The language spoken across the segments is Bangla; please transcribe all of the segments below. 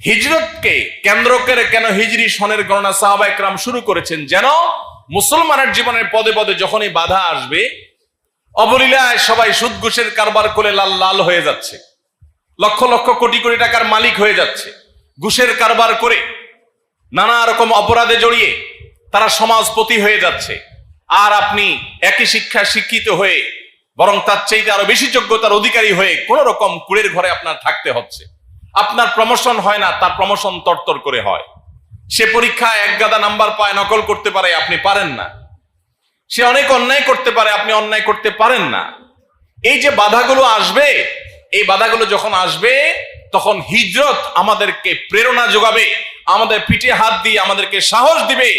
হিজরতকে কেন্দ্র করে কেন হিজরি সনের গণনা সাহাবায়ে কেরাম শুরু করেছেন? যেন মুসলমানের জীবনের পদে পদে যখনই বাধা আসবে, অবলীলায় সবাই সুদ ঘুষের কারবার করে লাল লাল হয়ে যাচ্ছে, লক্ষ লক্ষ কোটি কোটি টাকার মালিক হয়ে যাচ্ছে, ঘুষের কারবার করে নানা রকম অপরাধে জড়িয়ে তারা সমাজপতি হয়ে যাচ্ছে, আর আপনি একই শিক্ষা শিক্ষিত হয়ে বরং তার চাইতে আরো বেশি যোগ্যতার অধিকারী হয়ে কোন রকম কুড়ের ঘরে আপনার থাকতে হচ্ছে। আপনার প্রমোশন হয় না, তার প্রমোশন তরতর করে হয়। সে পরীক্ষায় এক গাদা নাম্বার পায়, নকল করতে পারে, আপনি পারেন না। সে অনেক অন্যায় করতে পারে, আপনি অন্যায় করতে পারেন না। এই যে বাধাগুলো আসবে, এই বাধাগুলো যখন আসবে তখন হিজরত আমাদেরকে প্রেরণা যোগাবে, আমাদের পিঠে হাত দিয়ে আমাদেরকে সাহস দিবে,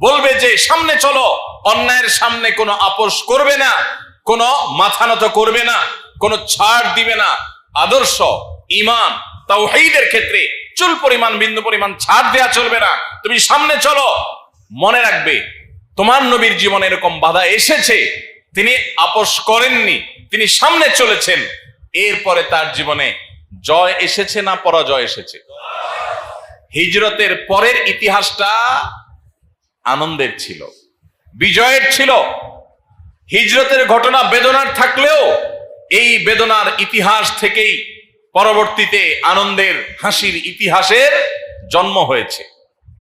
বলবে যে সামনে চলো, অন্যায়ের সামনে কোনো আপোষ করবে না, কোনো মাথা নত করবে না, কোনো ছাড় দিবে না। আদর্শ, ঈমান, তাওহীদের ক্ষেত্রে চুল পরিমাণ বিন্দু পরিমাণ ছাড় দেয়া চলবে না। তুমি সামনে চলো। মনে রাখবে, তোমার নবীর জীবনে এরকম বাধা এসেছে, তিনি আপোষ করেননি, তিনি সামনে চলেছেন। এরপরে তার জীবনে জয় এসেছে না পরাজয় এসেছে? হিজরতের পরের ইতিহাসটা আনন্দের ছিল, বিজয়ের ছিল। হিজরতের ঘটনা বেদনার থাকলেও এই বেদনার ইতিহাস থেকেই পরবর্তীতে আনন্দের, হাসির ইতিহাসের জন্ম হয়েছে।